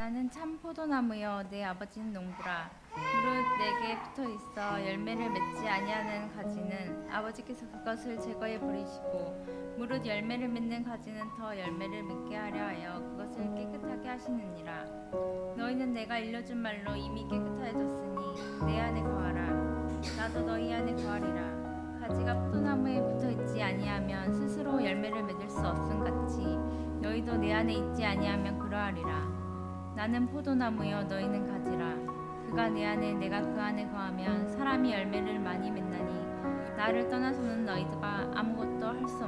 나는 참 포도나무여 내 아버지는 농부라. 무릇 내게 붙어 있어 열매를 맺지 아니하는 가지는 아버지께서 그것을 제거해 버리시고, 무릇 열매를 맺는 가지는 더 열매를 맺게 하려 하여 그것을 깨끗하게 하시느니라. 너희는 내가 일러준 말로 이미 깨끗하여졌으니 내 안에 거하라. 나도 너희 안에 거하리라. 가지가 포도나무에 붙어 있지 아니하면 스스로 열매를 맺을 수 없음 같이 너희도 내 안에 있지 아니하면 그러하리라. 나는 포도나무여 너희는 가지라. 그가 내 안에 내가 그 안에 거하면 사람이 열매를 많이 맺나니 나를 떠나서는 너희가 아무것도 할 수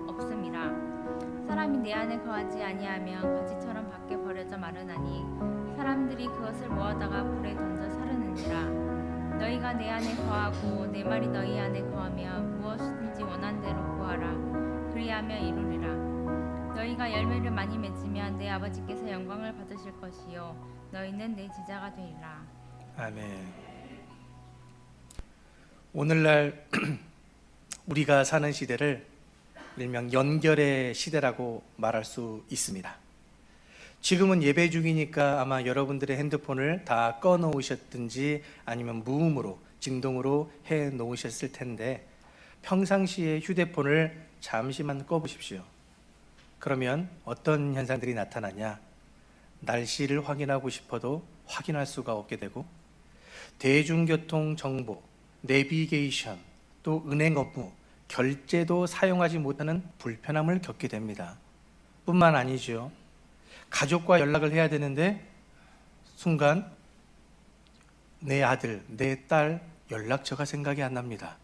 없음이라. 사람이 내 안에 거하지 아니하면 가지처럼 밖에 버려져 마르나니 사람들이 그것을 모아다가 불에 던져 사르느니라. 너희가 내 안에 거하고 내 말이 너희 안에 거하면 무엇이든지 원한 대로 구하라. 그리하면 이루리라. 너희가 열매를 많이 맺으면 내 아버지께서 영광을 받으실 것이요 너희는 내 제자가 되리라. 아멘. 오늘날 우리가 사는 시대를 일명 연결의 시대라고 말할 수 있습니다. 지금은 예배 중이니까 아마 여러분들의 핸드폰을 다 꺼놓으셨든지 아니면 무음으로, 진동으로 해놓으셨을 텐데, 평상시에 휴대폰을 잠시만 꺼보십시오. 그러면 어떤 현상들이 나타나냐? 날씨를 확인하고 싶어도 확인할 수가 없게 되고, 대중교통 정보, 내비게이션, 또 은행 업무, 결제도 사용하지 못하는 불편함을 겪게 됩니다. 뿐만 아니죠. 가족과 연락을 해야 되는데 순간 내 아들, 내 딸 연락처가 생각이 안 납니다.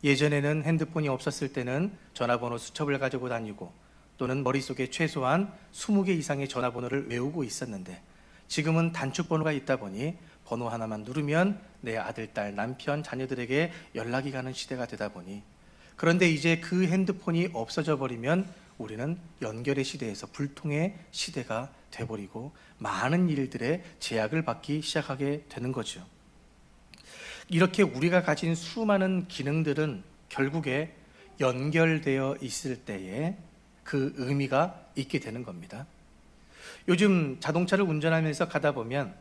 예전에는 핸드폰이 없었을 때는 전화번호 수첩을 가지고 다니고 또는 머릿속에 최소한 20개 이상의 전화번호를 외우고 있었는데, 지금은 단축번호가 있다 보니 번호 하나만 누르면 내 아들, 딸, 남편, 자녀들에게 연락이 가는 시대가 되다 보니, 그런데 이제 그 핸드폰이 없어져 버리면 우리는 연결의 시대에서 불통의 시대가 돼버리고 많은 일들에 제약을 받기 시작하게 되는 거죠. 이렇게 우리가 가진 수많은 기능들은 결국에 연결되어 있을 때에 그 의미가 있게 되는 겁니다. 요즘 자동차를 운전하면서 가다 보면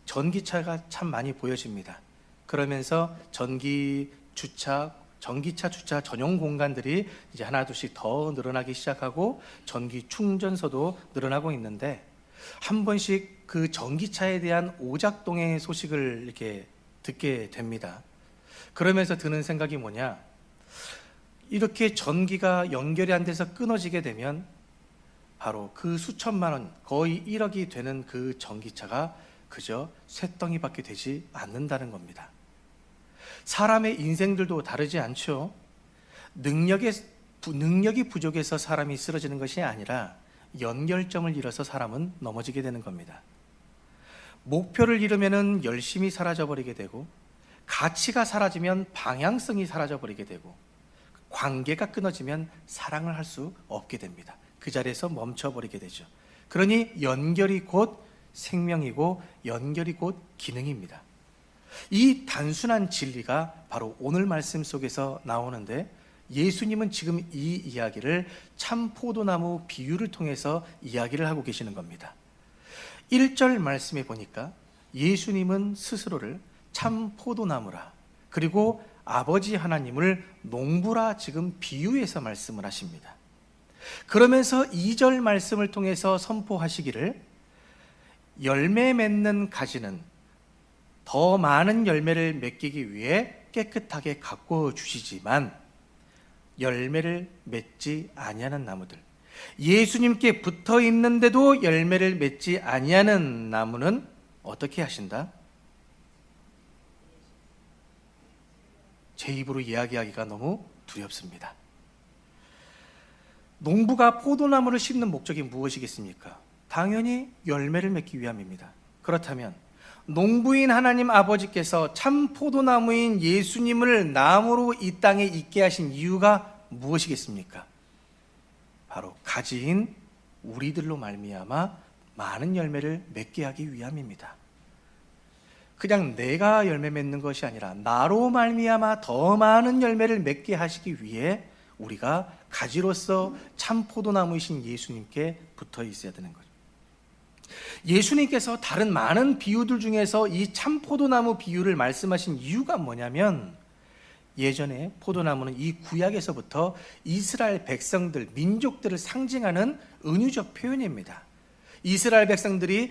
전기차가 참 많이 보여집니다. 그러면서 전기차 주차 전용 공간들이 이제 하나둘씩 더 늘어나기 시작하고 전기 충전소도 늘어나고 있는데, 한 번씩 그 전기차에 대한 오작동의 소식을 이렇게 듣게 됩니다. 그러면서 드는 생각이 뭐냐? 이렇게 전기가 연결이 안 돼서 끊어지게 되면 바로 그 수천만 원, 거의 1억이 되는 그 전기차가 그저 쇳덩이밖에 되지 않는다는 겁니다. 사람의 인생들도 다르지 않죠. 능력이 부족해서 사람이 쓰러지는 것이 아니라 연결점을 잃어서 사람은 넘어지게 되는 겁니다. 목표를 잃으면 열심히 사라져버리게 되고, 가치가 사라지면 방향성이 사라져버리게 되고, 관계가 끊어지면 사랑을 할 수 없게 됩니다. 그 자리에서 멈춰버리게 되죠. 그러니 연결이 곧 생명이고 연결이 곧 기능입니다. 이 단순한 진리가 바로 오늘 말씀 속에서 나오는데, 예수님은 지금 이 이야기를 참 포도나무 비유를 통해서 이야기를 하고 계시는 겁니다. 1절 말씀에 보니까 예수님은 스스로를 참 포도나무라, 그리고 아버지 하나님을 농부라 지금 비유해서 말씀을 하십니다. 그러면서 2절 말씀을 통해서 선포하시기를, 열매 맺는 가지는 더 많은 열매를 맺기 위해 깨끗하게 가꾸어 주시지만 열매를 맺지 아니하는 나무들, 예수님께 붙어 있는데도 열매를 맺지 아니하는 나무는 어떻게 하신다? 제 입으로 이야기하기가 너무 두렵습니다. 농부가 포도나무를 심는 목적이 무엇이겠습니까? 당연히 열매를 맺기 위함입니다. 그렇다면 농부인 하나님 아버지께서 참 포도나무인 예수님을 나무로 이 땅에 있게 하신 이유가 무엇이겠습니까? 바로 가지인 우리들로 말미암아 많은 열매를 맺게 하기 위함입니다. 그냥 내가 열매 맺는 것이 아니라 나로 말미암아 더 많은 열매를 맺게 하시기 위해 우리가 가지로서 참 포도나무이신 예수님께 붙어 있어야 되는 거죠. 예수님께서 다른 많은 비유들 중에서 이 참포도나무 비유를 말씀하신 이유가 뭐냐면, 예전에 포도나무는 이 구약에서부터 이스라엘 백성들, 민족들을 상징하는 은유적 표현입니다. 이스라엘 백성들이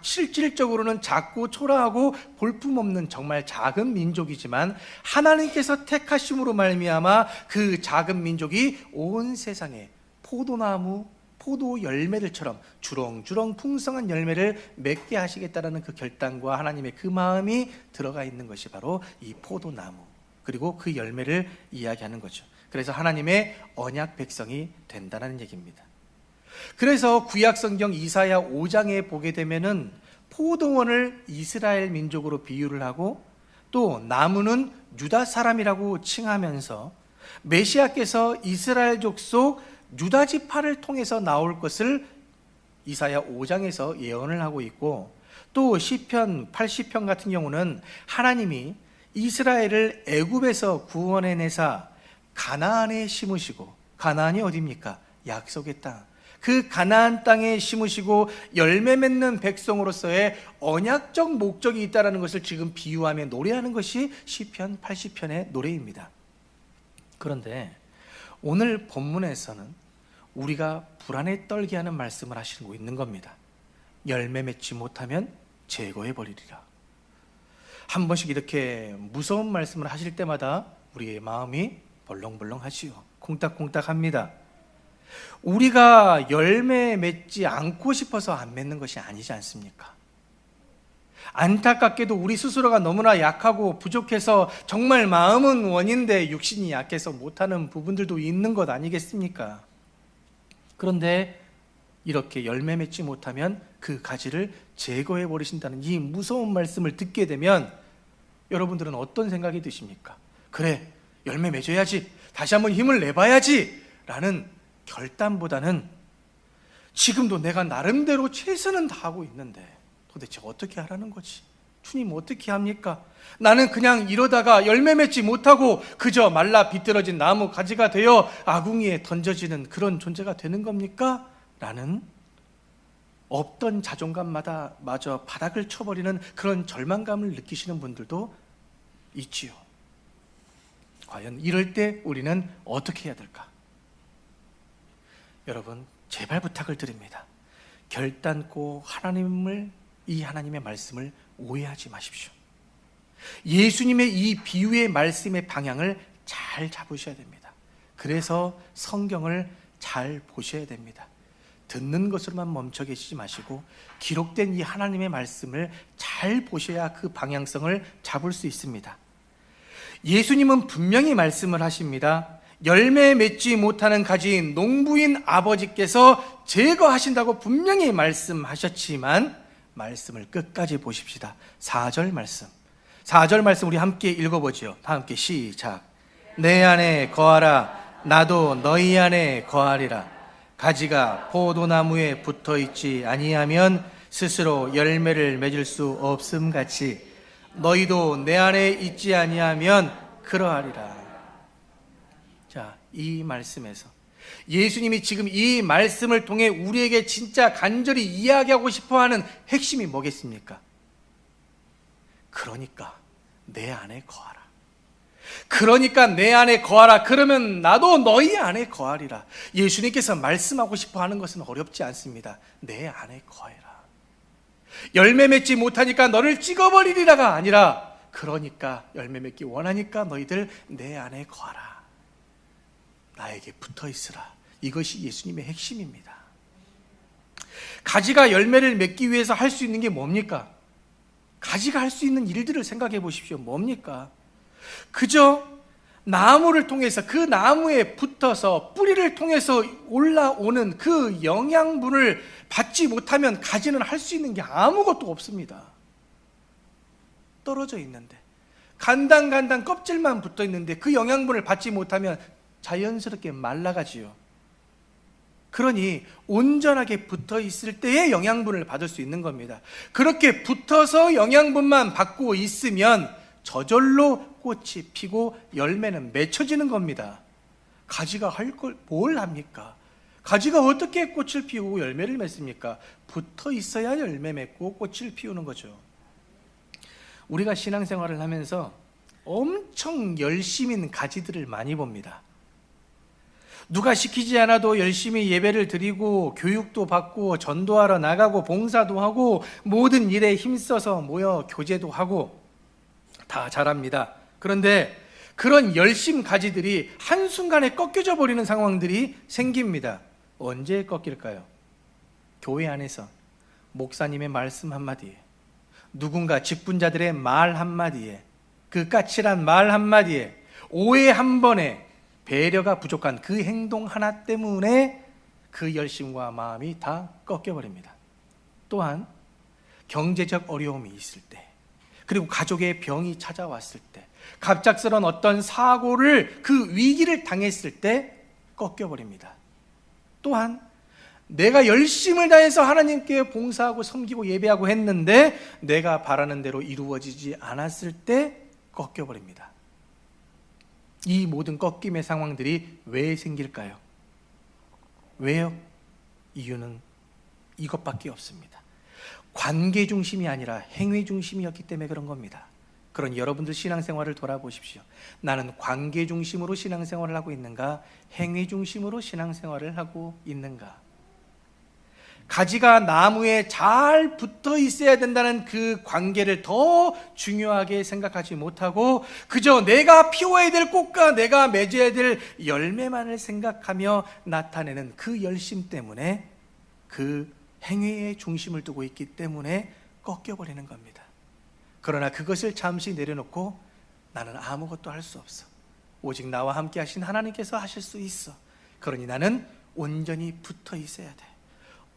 실질적으로는 작고 초라하고 볼품없는 정말 작은 민족이지만 하나님께서 택하심으로 말미암아 그 작은 민족이 온 세상에 포도나무, 포도 열매들처럼 주렁주렁 풍성한 열매를 맺게 하시겠다라는 그 결단과 하나님의 그 마음이 들어가 있는 것이 바로 이 포도나무, 그리고 그 열매를 이야기하는 거죠. 그래서 하나님의 언약 백성이 된다는 얘기입니다. 그래서 구약 성경 이사야 5장에 보게 되면은 포도원을 이스라엘 민족으로 비유를 하고 또 나무는 유다 사람이라고 칭하면서 메시아께서 이스라엘 족속 유다 지파를 통해서 나올 것을 이사야 5장에서 예언을 하고 있고, 또 시편 80편 같은 경우는 하나님이 이스라엘을 애굽에서 구원해 내사 가나안에 심으시고, 가나안이 어디입니까? 약속의 땅. 그 가나안 땅에 심으시고 열매 맺는 백성으로서의 언약적 목적이 있다는 것을 지금 비유하며 노래하는 것이 시편 80편의 노래입니다. 그런데 오늘 본문에서는 우리가 불안에 떨게 하는 말씀을 하시고 있는 겁니다. 열매 맺지 못하면 제거해 버리리라. 한 번씩 이렇게 무서운 말씀을 하실 때마다 우리의 마음이 벌렁벌렁하지요. 콩닥콩닥합니다. 우리가 열매 맺지 않고 싶어서 안 맺는 것이 아니지 않습니까? 안타깝게도 우리 스스로가 너무나 약하고 부족해서 정말 마음은 원인데 육신이 약해서 못하는 부분들도 있는 것 아니겠습니까? 그런데 이렇게 열매 맺지 못하면 그 가지를 제거해 버리신다는 이 무서운 말씀을 듣게 되면 여러분들은 어떤 생각이 드십니까? 그래, 열매 맺어야지, 다시 한번 힘을 내봐야지 라는 결단보다는 지금도 내가 나름대로 최선은 다하고 있는데 도대체 어떻게 하라는 거지? 주님 어떻게 합니까? 나는 그냥 이러다가 열매 맺지 못하고 그저 말라 비뚤어진 나무 가지가 되어 아궁이에 던져지는 그런 존재가 되는 겁니까? 라는 없던 자존감마다 마저 바닥을 쳐버리는 그런 절망감을 느끼시는 분들도 있지요. 과연 이럴 때 우리는 어떻게 해야 될까? 여러분, 제발 부탁을 드립니다. 결단코 이 하나님의 말씀을 오해하지 마십시오. 예수님의 이 비유의 말씀의 방향을 잘 잡으셔야 됩니다. 그래서 성경을 잘 보셔야 됩니다. 듣는 것으로만 멈춰 계시지 마시고 기록된 이 하나님의 말씀을 잘 보셔야 그 방향성을 잡을 수 있습니다. 예수님은 분명히 말씀을 하십니다. 열매 맺지 못하는 가지인 농부인 아버지께서 제거하신다고 분명히 말씀하셨지만 말씀을 끝까지 보십시다. 4절 말씀. 4절 말씀 우리 함께 읽어보죠. 다 함께 시작. 내 안에 거하라. 나도 너희 안에 거하리라. 가지가 포도나무에 붙어 있지 아니하면 스스로 열매를 맺을 수 없음 같이 너희도 내 안에 있지 아니하면 그러하리라. 자, 이 말씀에서 예수님이 지금 이 말씀을 통해 우리에게 진짜 간절히 이야기하고 싶어하는 핵심이 뭐겠습니까? 그러니까 내 안에 거하라. 그러니까 내 안에 거하라. 그러면 나도 너희 안에 거하리라. 예수님께서 말씀하고 싶어하는 것은 어렵지 않습니다. 내 안에 거해라. 열매 맺지 못하니까 너를 찍어버리리라가 아니라 그러니까 열매 맺기 원하니까 너희들 내 안에 거하라. 나에게 붙어 있으라. 이것이 예수님의 핵심입니다. 가지가 열매를 맺기 위해서 할 수 있는 게 뭡니까? 가지가 할 수 있는 일들을 생각해 보십시오. 뭡니까? 그저 나무를 통해서 그 나무에 붙어서 뿌리를 통해서 올라오는 그 영양분을 받지 못하면 가지는 할 수 있는 게 아무것도 없습니다. 떨어져 있는데 간당간당 껍질만 붙어 있는데 그 영양분을 받지 못하면 자연스럽게 말라가지요. 그러니 온전하게 붙어 있을 때의 영양분을 받을 수 있는 겁니다. 그렇게 붙어서 영양분만 받고 있으면 저절로 꽃이 피고 열매는 맺혀지는 겁니다. 가지가 할 걸 뭘 합니까? 가지가 어떻게 꽃을 피우고 열매를 맺습니까? 붙어 있어야 열매 맺고 꽃을 피우는 거죠. 우리가 신앙생활을 하면서 엄청 열심인 가지들을 많이 봅니다. 누가 시키지 않아도 열심히 예배를 드리고 교육도 받고 전도하러 나가고 봉사도 하고 모든 일에 힘써서 모여 교제도 하고 다 잘합니다. 그런데 그런 열심 가지들이 한순간에 꺾여져 버리는 상황들이 생깁니다. 언제 꺾일까요? 교회 안에서 목사님의 말씀 한마디에, 누군가 직분자들의 말 한마디에, 그 까칠한 말 한마디에, 오해 한 번에, 배려가 부족한 그 행동 하나 때문에 그 열심과 마음이 다 꺾여버립니다. 또한 경제적 어려움이 있을 때, 그리고 가족의 병이 찾아왔을 때, 갑작스런 어떤 사고를, 그 위기를 당했을 때 꺾여버립니다. 또한 내가 열심을 다해서 하나님께 봉사하고 섬기고 예배하고 했는데 내가 바라는 대로 이루어지지 않았을 때 꺾여버립니다. 이 모든 꺾임의 상황들이 왜 생길까요? 왜요? 이유는 이것밖에 없습니다. 관계 중심이 아니라 행위 중심이었기 때문에 그런 겁니다. 그러니 여러분들 신앙생활을 돌아보십시오. 나는 관계 중심으로 신앙생활을 하고 있는가? 행위 중심으로 신앙생활을 하고 있는가? 가지가 나무에 잘 붙어 있어야 된다는 그 관계를 더 중요하게 생각하지 못하고 그저 내가 피워야 될 꽃과 내가 맺어야 될 열매만을 생각하며 나타내는 그 열심 때문에, 그 행위에 중심을 두고 있기 때문에 꺾여버리는 겁니다. 그러나 그것을 잠시 내려놓고 나는 아무것도 할 수 없어, 오직 나와 함께 하신 하나님께서 하실 수 있어, 그러니 나는 온전히 붙어 있어야 돼.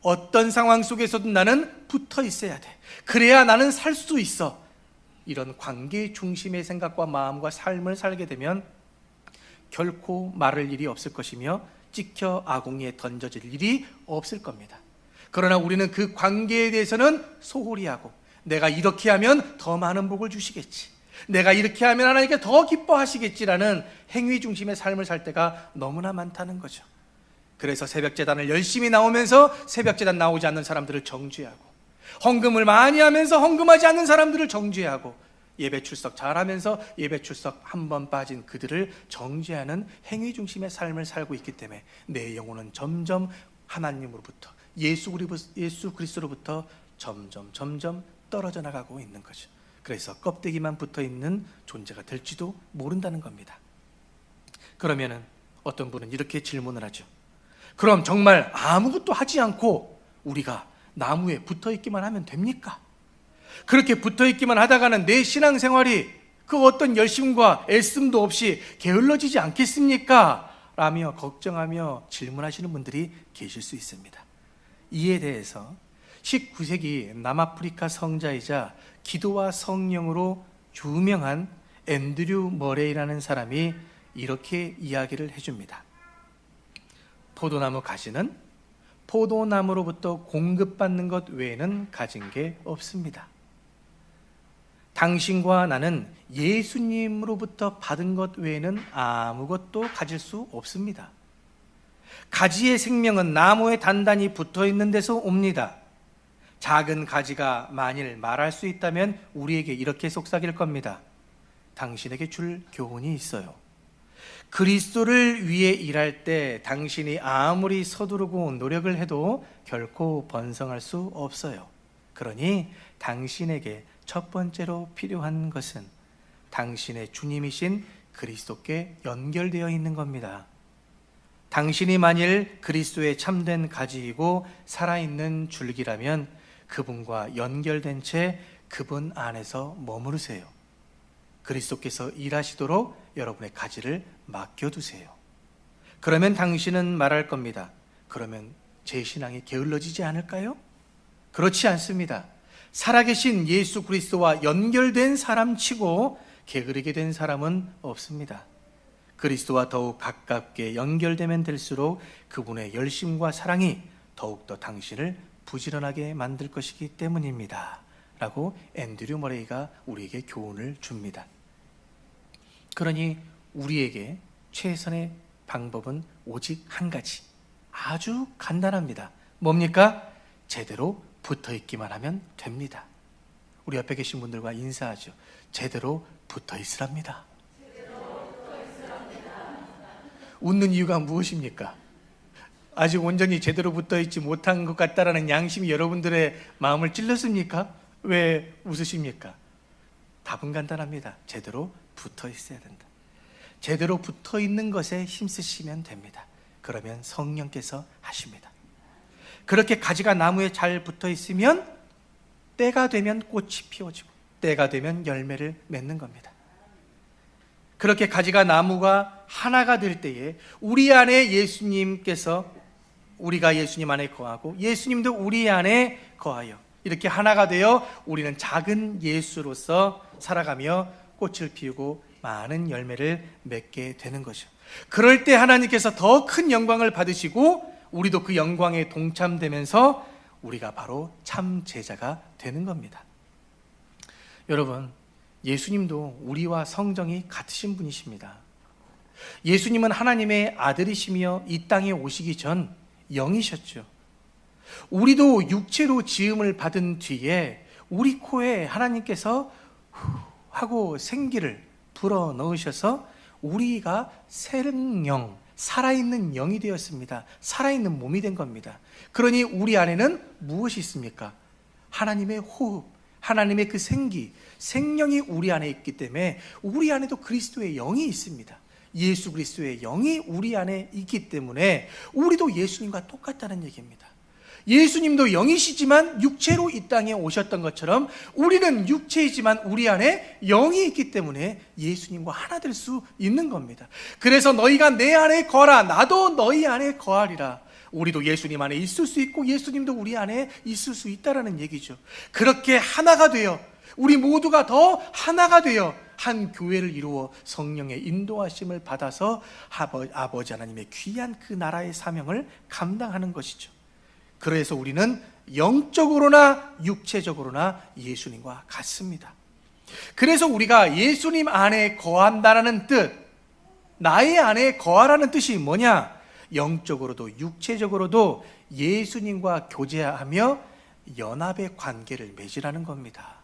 어떤 상황 속에서도 나는 붙어 있어야 돼. 그래야 나는 살 수 있어. 이런 관계 중심의 생각과 마음과 삶을 살게 되면 결코 마를 일이 없을 것이며 찍혀 아궁이에 던져질 일이 없을 겁니다. 그러나 우리는 그 관계에 대해서는 소홀히 하고, 내가 이렇게 하면 더 많은 복을 주시겠지, 내가 이렇게 하면 하나님께 더 기뻐하시겠지라는 행위 중심의 삶을 살 때가 너무나 많다는 거죠. 그래서 새벽제단을 열심히 나오면서 새벽제단 나오지 않는 사람들을 정죄하고, 헌금을 많이 하면서 헌금하지 않는 사람들을 정죄하고, 예배 출석 잘하면서 예배 출석 한 번 빠진 그들을 정죄하는 행위 중심의 삶을 살고 있기 때문에 내 영혼은 점점 하나님으로부터, 예수 그리스도로부터 점점 떨어져 나가고 있는 거죠. 그래서 껍데기만 붙어 있는 존재가 될지도 모른다는 겁니다. 그러면은 어떤 분은 이렇게 질문을 하죠. 그럼 정말 아무것도 하지 않고 우리가 나무에 붙어 있기만 하면 됩니까? 그렇게 붙어 있기만 하다가는 내 신앙생활이 그 어떤 열심과 애씀도 없이 게을러지지 않겠습니까? 라며 걱정하며 질문하시는 분들이 계실 수 있습니다. 이에 대해서 19세기 남아프리카 성자이자 기도와 성령으로 유명한 앤드류 머레이라는 사람이 이렇게 이야기를 해줍니다. 포도나무 가지는 포도나무로부터 공급받는 것 외에는 가진 게 없습니다. 당신과 나는 예수님으로부터 받은 것 외에는 아무것도 가질 수 없습니다. 가지의 생명은 나무에 단단히 붙어 있는 데서 옵니다. 작은 가지가 만일 말할 수 있다면 우리에게 이렇게 속삭일 겁니다. 당신에게 줄 교훈이 있어요. 그리스도를 위해 일할 때 당신이 아무리 서두르고 노력을 해도 결코 번성할 수 없어요. 그러니 당신에게 첫 번째로 필요한 것은 당신의 주님이신 그리스도께 연결되어 있는 겁니다. 당신이 만일 그리스도의 참된 가지이고 살아있는 줄기라면 그분과 연결된 채 그분 안에서 머무르세요. 그리스도께서 일하시도록 여러분의 가지를 맡겨두세요. 그러면 당신은 말할 겁니다. 그러면 제 신앙이 게을러지지 않을까요? 그렇지 않습니다. 살아계신 예수 그리스도와 연결된 사람치고 게으르게 된 사람은 없습니다. 그리스도와 더욱 가깝게 연결되면 될수록 그분의 열심과 사랑이 더욱더 당신을 부지런하게 만들 것이기 때문입니다. 라고 앤드류 머레이가 우리에게 교훈을 줍니다. 그러니 우리에게 최선의 방법은 오직 한 가지, 아주 간단합니다. 뭡니까? 제대로 붙어 있기만 하면 됩니다. 우리 옆에 계신 분들과 인사하죠. 제대로 붙어 있으랍니다. 웃는 이유가 무엇입니까? 아직 온전히 제대로 붙어 있지 못한 것 같다라는 양심이 여러분들의 마음을 찔렀습니까? 왜 웃으십니까? 답은 간단합니다. 제대로 붙어 있어야 된다. 제대로 붙어 있는 것에 힘쓰시면 됩니다. 그러면 성령께서 하십니다. 그렇게 가지가 나무에 잘 붙어 있으면 때가 되면 꽃이 피어지고 때가 되면 열매를 맺는 겁니다. 그렇게 가지가 나무가 하나가 될 때에 우리 안에 예수님께서, 우리가 예수님 안에 거하고 예수님도 우리 안에 거하여 이렇게 하나가 되어 우리는 작은 예수로서 살아가며 꽃을 피우고 많은 열매를 맺게 되는 거죠. 그럴 때 하나님께서 더 큰 영광을 받으시고 우리도 그 영광에 동참되면서 우리가 바로 참 제자가 되는 겁니다. 여러분, 예수님도 우리와 성정이 같으신 분이십니다. 예수님은 하나님의 아들이시며 이 땅에 오시기 전 영이셨죠. 우리도 육체로 지음을 받은 뒤에 우리 코에 하나님께서 후 하고 생기를 불어 넣으셔서 우리가 생영, 살아있는 영이 되었습니다. 살아있는 몸이 된 겁니다. 그러니 우리 안에는 무엇이 있습니까? 하나님의 호흡, 하나님의 그 생기, 생명이 우리 안에 있기 때문에 우리 안에도 그리스도의 영이 있습니다. 예수 그리스도의 영이 우리 안에 있기 때문에 우리도 예수님과 똑같다는 얘기입니다. 예수님도 영이시지만 육체로 이 땅에 오셨던 것처럼 우리는 육체이지만 우리 안에 영이 있기 때문에 예수님과 하나 될 수 있는 겁니다. 그래서 너희가 내 안에 거하라, 나도 너희 안에 거하리라. 우리도 예수님 안에 있을 수 있고 예수님도 우리 안에 있을 수 있다라는 얘기죠. 그렇게 하나가 되어 우리 모두가 더 하나가 되어 한 교회를 이루어 성령의 인도하심을 받아서 아버지 하나님의 귀한 그 나라의 사명을 감당하는 것이죠. 그래서 우리는 영적으로나 육체적으로나 예수님과 같습니다. 그래서 우리가 예수님 안에 거한다라는 뜻, 나의 안에 거하라는 뜻이 뭐냐? 영적으로도 육체적으로도 예수님과 교제하며 연합의 관계를 맺으라는 겁니다.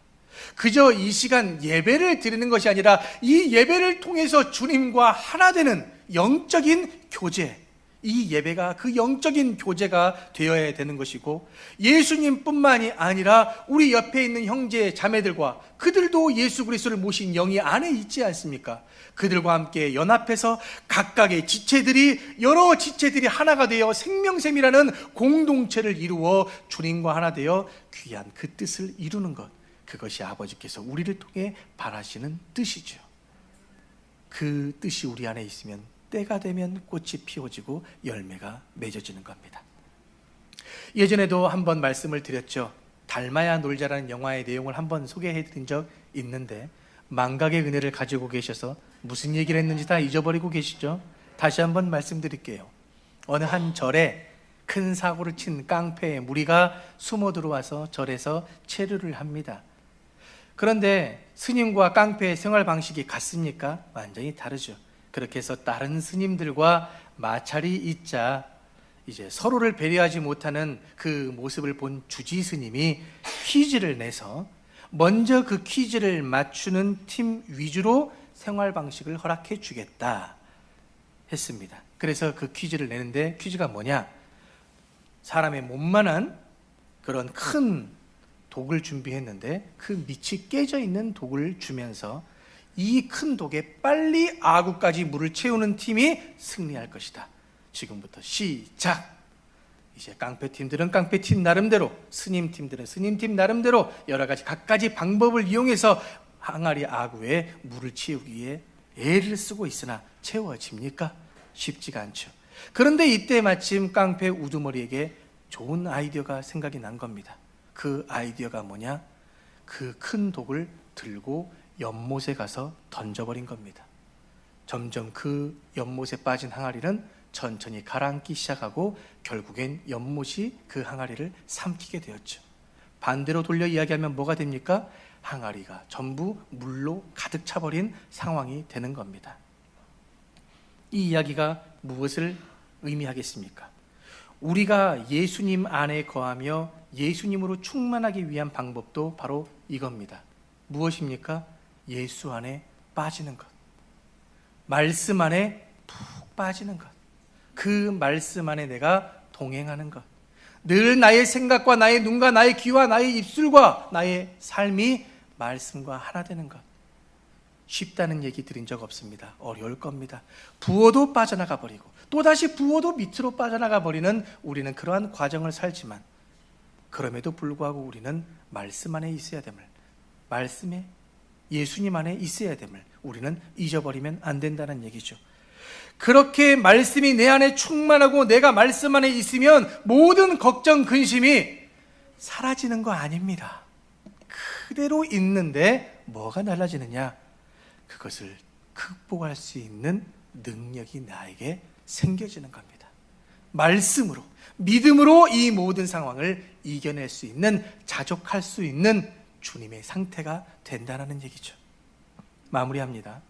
그저 이 시간 예배를 드리는 것이 아니라 이 예배를 통해서 주님과 하나 되는 영적인 교제, 이 예배가 그 영적인 교제가 되어야 되는 것이고 예수님뿐만이 아니라 우리 옆에 있는 형제 자매들과 그들도 예수 그리스도를 모신 영이 안에 있지 않습니까? 그들과 함께 연합해서 각각의 지체들이 여러 지체들이 하나가 되어 생명샘이라는 공동체를 이루어 주님과 하나 되어 귀한 그 뜻을 이루는 것, 그것이 아버지께서 우리를 통해 바라시는 뜻이죠. 그 뜻이 우리 안에 있으면 때가 되면 꽃이 피워지고 열매가 맺어지는 겁니다. 예전에도 한번 말씀을 드렸죠. 닮아야 놀자라는 영화의 내용을 한번 소개해드린 적 있는데 망각의 은혜를 가지고 계셔서 무슨 얘기를 했는지 다 잊어버리고 계시죠? 다시 한번 말씀드릴게요. 어느 한 절에 큰 사고를 친 깡패의 무리가 숨어 들어와서 절에서 체류를 합니다. 그런데 스님과 깡패의 생활 방식이 같습니까? 완전히 다르죠. 그렇게 해서 다른 스님들과 마찰이 있자 이제 서로를 배려하지 못하는 그 모습을 본 주지 스님이 퀴즈를 내서 먼저 그 퀴즈를 맞추는 팀 위주로 생활 방식을 허락해 주겠다 했습니다. 그래서 그 퀴즈를 내는데 퀴즈가 뭐냐? 사람의 몸만한 그런 큰 독을 준비했는데 그 밑이 깨져 있는 독을 주면서 이 큰 독에 빨리 아구까지 물을 채우는 팀이 승리할 것이다. 지금부터 시작! 이제 깡패팀들은 깡패팀 나름대로, 스님팀들은 스님팀 나름대로 여러 가지 갖가지 방법을 이용해서 항아리 아구에 물을 채우기 위해 애를 쓰고 있으나 채워집니까? 쉽지가 않죠. 그런데 이때 마침 깡패 우두머리에게 좋은 아이디어가 생각이 난 겁니다. 그 아이디어가 뭐냐? 그 큰 독을 들고 연못에 가서 던져버린 겁니다. 점점 그 연못에 빠진 항아리는 천천히 가라앉기 시작하고 결국엔 연못이 그 항아리를 삼키게 되었죠. 반대로 돌려 이야기하면 뭐가 됩니까? 항아리가 전부 물로 가득 차버린 상황이 되는 겁니다. 이 이야기가 무엇을 의미하겠습니까? 우리가 예수님 안에 거하며 예수님으로 충만하기 위한 방법도 바로 이겁니다. 무엇입니까? 예수 안에 빠지는 것. 말씀 안에 푹 빠지는 것. 그 말씀 안에 내가 동행하는 것. 늘 나의 생각과 나의 눈과 나의 귀와 나의 입술과 나의 삶이 말씀과 하나 되는 것. 쉽다는 얘기 드린 적 없습니다. 어려울 겁니다. 부어도 빠져나가 버리고 또다시 부어도 밑으로 빠져나가 버리는 우리는 그러한 과정을 살지만, 그럼에도 불구하고 우리는 말씀 안에 있어야 됨을, 말씀에 예수님 안에 있어야 됨을 우리는 잊어버리면 안 된다는 얘기죠. 그렇게 말씀이 내 안에 충만하고 내가 말씀 안에 있으면 모든 걱정, 근심이 사라지는 거 아닙니다. 그대로 있는데 뭐가 달라지느냐? 그것을 극복할 수 있는 능력이 나에게 생겨지는 겁니다. 말씀으로, 믿음으로 이 모든 상황을 이겨낼 수 있는, 자족할 수 있는 주님의 상태가 된다는 얘기죠. 마무리합니다.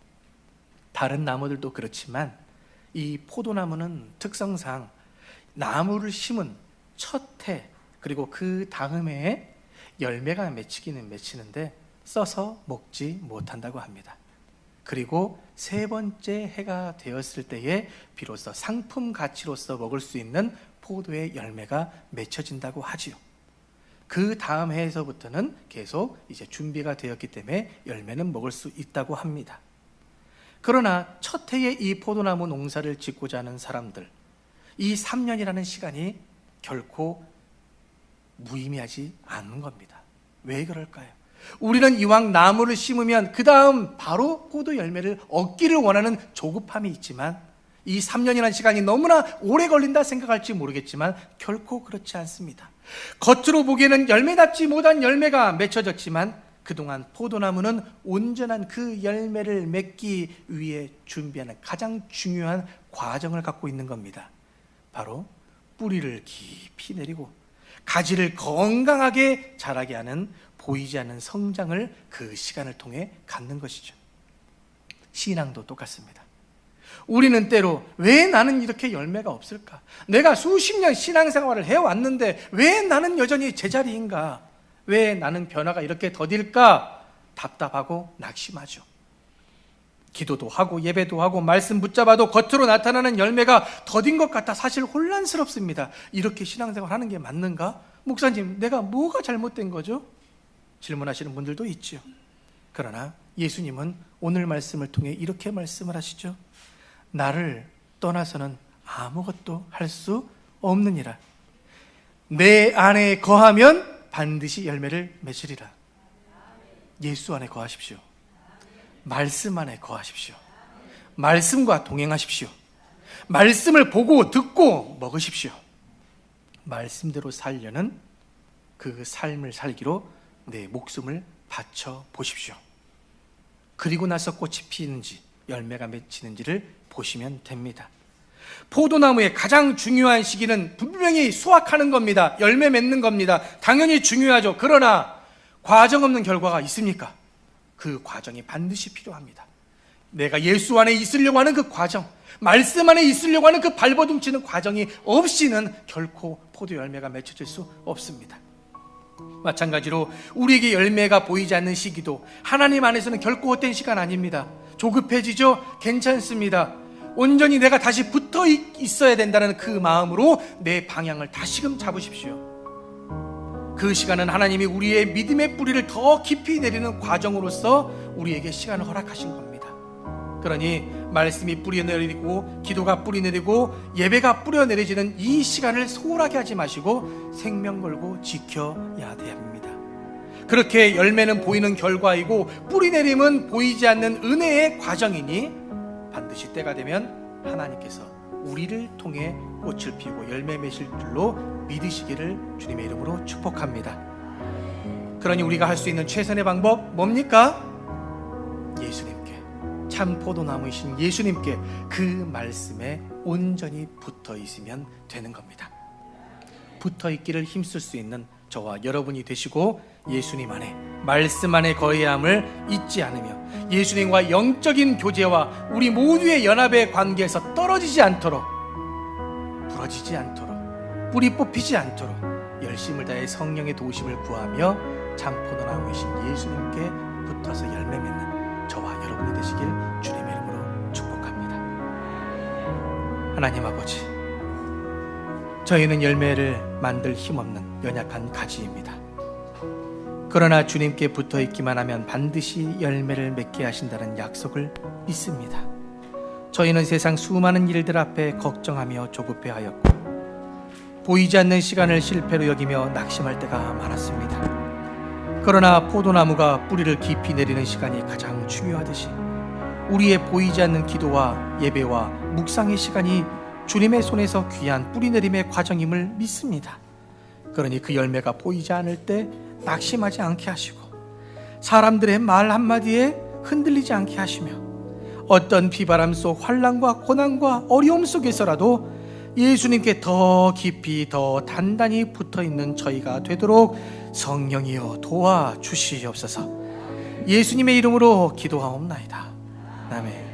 다른 나무들도 그렇지만 이 포도나무는 특성상 나무를 심은 첫 해, 그리고 그 다음 해에 열매가 맺히기는 맺히는데 써서 먹지 못한다고 합니다. 그리고 세 번째 해가 되었을 때에 비로소 상품 가치로서 먹을 수 있는 포도의 열매가 맺혀진다고 하지요. 그 다음 해에서부터는 계속 이제 준비가 되었기 때문에 열매는 먹을 수 있다고 합니다. 그러나 첫 해에 이 포도나무 농사를 짓고자 하는 사람들, 이 3년이라는 시간이 결코 무의미하지 않는 겁니다. 왜 그럴까요? 우리는 이왕 나무를 심으면 그 다음 바로 포도 열매를 얻기를 원하는 조급함이 있지만, 이 3년이라는 시간이 너무나 오래 걸린다 생각할지 모르겠지만 결코 그렇지 않습니다. 겉으로 보기에는 열매답지 못한 열매가 맺혀졌지만 그동안 포도나무는 온전한 그 열매를 맺기 위해 준비하는 가장 중요한 과정을 갖고 있는 겁니다. 바로 뿌리를 깊이 내리고 가지를 건강하게 자라게 하는 보이지 않는 성장을 그 시간을 통해 갖는 것이죠. 신앙도 똑같습니다. 우리는 때로 왜 나는 이렇게 열매가 없을까? 내가 수십 년 신앙생활을 해왔는데 왜 나는 여전히 제자리인가? 왜 나는 변화가 이렇게 더딜까? 답답하고 낙심하죠. 기도도 하고 예배도 하고 말씀 붙잡아도 겉으로 나타나는 열매가 더딘 것 같아 사실 혼란스럽습니다. 이렇게 신앙생활 하는 게 맞는가? 목사님, 내가 뭐가 잘못된 거죠? 질문하시는 분들도 있죠. 그러나 예수님은 오늘 말씀을 통해 이렇게 말씀을 하시죠. 나를 떠나서는 아무것도 할 수 없느니라. 내 안에 거하면 반드시 열매를 맺으리라. 예수 안에 거하십시오. 말씀 안에 거하십시오. 말씀과 동행하십시오. 말씀을 보고 듣고 먹으십시오. 말씀대로 살려는 그 삶을 살기로 내 목숨을 바쳐 보십시오. 그리고 나서 꽃이 피는지 열매가 맺히는지를 보시면 됩니다. 포도나무의 가장 중요한 시기는 분명히 수확하는 겁니다. 열매 맺는 겁니다. 당연히 중요하죠. 그러나 과정 없는 결과가 있습니까? 그 과정이 반드시 필요합니다. 내가 예수 안에 있으려고 하는 그 과정, 말씀 안에 있으려고 하는 그 발버둥치는 과정이 없이는 결코 포도 열매가 맺혀질 수 없습니다. 마찬가지로 우리에게 열매가 보이지 않는 시기도 하나님 안에서는 결코 헛된 시간 아닙니다. 조급해지죠? 괜찮습니다. 온전히 내가 다시 붙어 있어야 된다는 그 마음으로 내 방향을 다시금 잡으십시오. 그 시간은 하나님이 우리의 믿음의 뿌리를 더 깊이 내리는 과정으로서 우리에게 시간을 허락하신 겁니다. 그러니 말씀이 뿌려내리고 기도가 뿌려내리고 예배가 뿌려내려지는 이 시간을 소홀하게 하지 마시고 생명 걸고 지켜야 됩니다. 그렇게 열매는 보이는 결과이고 뿌리내림은 보이지 않는 은혜의 과정이니 반드시 때가 되면 하나님께서 우리를 통해 꽃을 피우고 열매 맺을 줄로 믿으시기를 주님의 이름으로 축복합니다. 그러니 우리가 할 수 있는 최선의 방법 뭡니까? 예수님께, 참 포도나무이신 예수님께 그 말씀에 온전히 붙어 있으면 되는 겁니다. 붙어 있기를 힘쓸 수 있는 저와 여러분이 되시고 예수님 안에, 말씀 안에 거해야 함을 잊지 않으며 예수님과 영적인 교제와 우리 모두의 연합의 관계에서 떨어지지 않도록, 부러지지 않도록 뿌리 뽑히지 않도록 열심을 다해 성령의 도우심을 구하며 참포도나무이신 예수님께 붙어서 열매 맺는 저와 여러분이 되시길 주님의 이름으로 축복합니다. 하나님 아버지, 저희는 열매를 만들 힘없는 연약한 가지입니다. 그러나 주님께 붙어 있기만 하면 반드시 열매를 맺게 하신다는 약속을 믿습니다. 저희는 세상 수많은 일들 앞에 걱정하며 조급해하였고 보이지 않는 시간을 실패로 여기며 낙심할 때가 많았습니다. 그러나 포도나무가 뿌리를 깊이 내리는 시간이 가장 중요하듯이 우리의 보이지 않는 기도와 예배와 묵상의 시간이 주님의 손에서 귀한 뿌리 내림의 과정임을 믿습니다. 그러니 그 열매가 보이지 않을 때 낙심하지 않게 하시고 사람들의 말 한마디에 흔들리지 않게 하시며 어떤 비바람 속 환난과 고난과 어려움 속에서라도 예수님께 더 깊이 더 단단히 붙어있는 저희가 되도록 성령이여 도와주시옵소서. 예수님의 이름으로 기도하옵나이다. 아멘.